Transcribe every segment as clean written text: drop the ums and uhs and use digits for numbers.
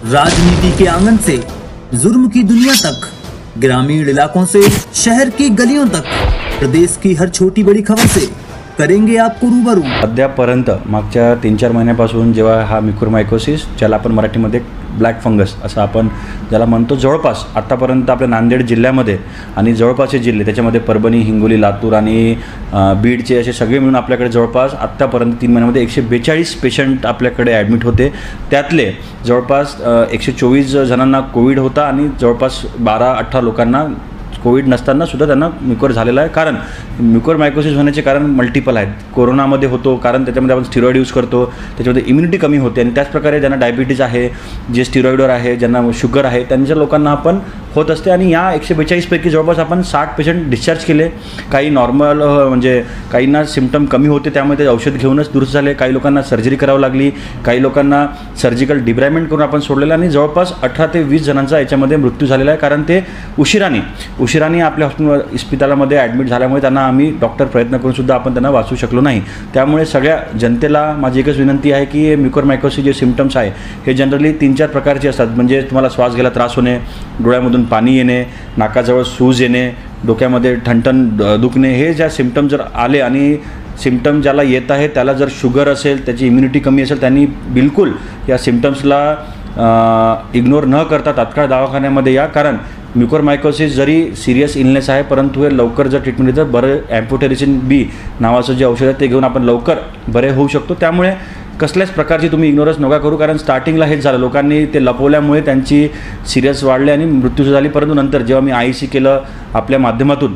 राजनीति के आंगन से जुर्म की दुनिया तक, ग्रामीण इलाकों से शहर की गलियों तक, प्रदेश की हर छोटी बड़ी खबर से करेंगे आपको रूबरू। अद्यापर्यंत मागच्या 3-4 महिन्यापासून जेव्हा हा म्युकोरमायकोसिस, ज्याला आपण मराठीमध्ये ब्लॅक फंगस असं आपण ज्याला म्हणतो, जवळपास आत्तापर्यंत आपल्या नांदेड जिल्ह्यामध्ये आणि जवळपासचे जिल्हे त्याच्यामध्ये परभणी, हिंगोली, लातूर आणि बीडचे असे सगळे मिळून आपल्याकडे जवळपास आत्तापर्यंत 3 महिन्यामध्ये 142 पेशंट आपल्याकडे ॲडमिट होते। त्यातले जवळपास 124 जणांना कोविड होता आणि जवळपास 12-18 लोकांना कोविड नसताना सुद्धा त्यांना म्युकोर झालेला आहे। कारण म्युकोरमायकोसिस होण्याचे कारण मल्टिपल आहेत। कोरोनामध्ये होतो कारण त्याच्यामध्ये आपण स्टिरॉइड यूज करतो, त्याच्यामध्ये इम्युनिटी कमी होते आणि त्याचप्रकारे ज्यांना डायबिटीज आहे, जे स्टिरॉइडवर आहे, ज्यांना शुगर आहे, त्यांच्या लोकांना आपण होत असते। आणि या 142 पैकी जवळपास आपण 60 पेशंट डिस्चार्ज केले। काही नॉर्मल म्हणजे काहींना सिम्पटम कमी होते त्यामुळे ते औषध घेऊनच दुरुस्त झाले, काही लोकांना सर्जरी करावी लागली, काही लोकांना सर्जिकल डिब्रायमेंट करून आपण सोडलेलं आणि जवळपास 18 ते 20 जणांचा याच्यामध्ये मृत्यू झालेला आहे। कारण ते उशिराने आपल्या इस्पितळामध्ये ॲडमिट झाल्यामुळे त्यांना आम्ही डॉक्टर प्रयत्न करून सुद्धा आपण त्यांना वाचवू शकलो नाही। त्यामुळे सगळ्या जनतेला माझी एकच विनंती आहे की म्युकोरमायकोसिस जे सिम्पटम्स आहे हे जनरली 3-4 प्रकारचे असतात। म्हणजे तुम्हाला श्वास घ्यायला त्रास होणे, डोळ्यामधून पाणी येणे, नाकाजवळ सूज येणे, डोक्यामध्ये ठणठण दुखणे, हे ज्या सिम्पटम जर आले आणि सिम्पटम ज्याला येत आहे त्याला जर शुगर असेल, त्याची इम्युनिटी कमी असेल, त्यांनी बिलकुल या सिम्पटम्सला इग्नोर न करता तात्काळ दवाखान्यामध्ये या। कारण म्युकोरमायकोसिस जरी सिरियस इलनेस आहे परंतु हे लवकर जर ट्रीटमेंट घेतलं बरं, एम्फोटेरिसिन बी नावाचं जे औषध आहे ते घेऊन आपण लवकर बरे होऊ शकतो। त्यामुळे कसल्याच प्रकारची तुम्ही इग्नोरन्स नका करू। कारण स्टार्टिंगला हेच झालं, लोकांनी ते लपवल्यामुळे त्यांची सिरियस वाढली आणि मृत्यू झाली। परंतु नंतर जेव्हा मी IC केलं, आपल्या माध्यमातून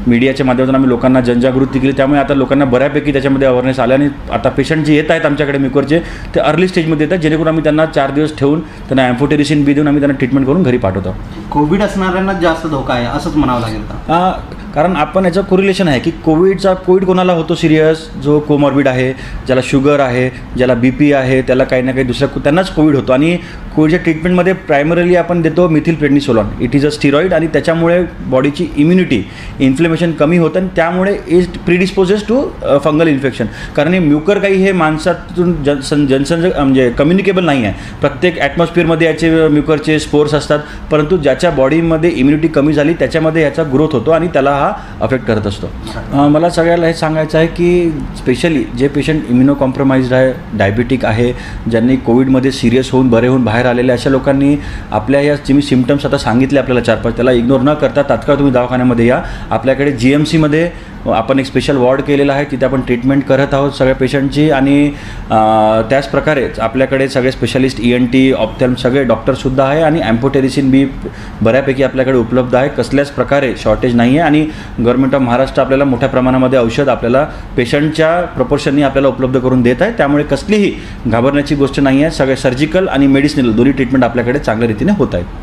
मीडियाच्या माध्यमातून आम्ही लोकांना जनजागृती केली, त्यामुळे आता लोकांना बऱ्यापैकी त्याच्यामध्ये अवेअरनेस आले आणि आता पेशंट जे येत आहेत आमच्याकडे म्युकोरचे ते अर्ली स्टेजमध्ये येतात, जेणेकरून आम्ही त्यांना 4 दिवस ठेवून त्यांना एम्फोटेरिसिन बी देऊन आम्ही त्यांना ट्रीटमेंट करून घरी पाठवतो। कोविड असणाऱ्यांना जास्त धोका आहे असंच म्हणावं लागेल कारण आपण याचं कोरिलेशन आहे की कोविड कोणाला होतो सिरियस, जो कोमॉर्बिड आहे, ज्याला शुगर आहे, ज्याला BP आहे, त्याला काही ना काही दुसऱ्या त्यांनाच कोविड होतो। आणि कोविडच्या ट्रीटमेंटमध्ये प्रायमरली आपण देतो मिथिलप्रेडनिसोलोन, इट इज अ स्टिरॉइड, आणि त्याच्यामुळे बॉडीची इम्युनिटी, इन्फ्लेमेशन कमी होतं आणि त्यामुळे इज प्रिडिस्पोजेस टू फंगल इन्फेक्शन। कारण हे म्युकर काही हे माणसातून म्हणजे कम्युनिकेबल नाही आहे। प्रत्येक ॲटमॉस्फिअरमध्ये याचे म्युकरचे स्पोर्स असतात, परंतु ज्याच्या बॉडीमध्ये इम्युनिटी कमी झाली त्याच्यामध्ये याचा ग्रोथ होतो आणि त्याला हा अफेक्ट करत असतो। मला सगळ्याला हे सांगायचं आहे की स्पेशली जे पेशंट इम्युनो कॉम्प्रोमाइज्ड आहे, डायबिटिक आहे, ज्यांनी कोविडमध्ये सिरियस होऊन बरे होऊन बाहेर आलेले अशा लोकांनी आपल्या या जे मी सिम्पटम्स आता सांगितले आपल्याला 4-5 त्याला इग्नोर न करता तात्काळ तुम्ही दवाखान्यामध्ये या। आपल्याकडे GMCमध्ये आपण एक स्पेशल वॉर्ड केलेला आहे, तिथे आपण ट्रीटमेंट करत आहोत सगळ्या पेशंटची। आणि त्याचप्रकारे आपल्याकडे सगळे स्पेशालिस्ट ENT, ऑप्थॅल्म सगळे डॉक्टरसुद्धा आहे आणि एम्फोटेरिसिन बी बऱ्यापैकी आपल्याकडे उपलब्ध आहे। कसल्याच प्रकारे शॉर्टेज नाही आहे आणि गव्हर्नमेंट ऑफ महाराष्ट्र आपल्याला मोठ्या प्रमाणामध्ये औषध आपल्याला पेशंटच्या प्रपोर्शननी आपल्याला उपलब्ध करून देत आहे। त्यामुळे कसलीही घाबरण्याची गोष्ट नाही आहे। सगळे सर्जिकल आणि मेडिसिनल दोन्ही ट्रीटमेंट आपल्याकडे चांगल्या रीतीने होत आहेत।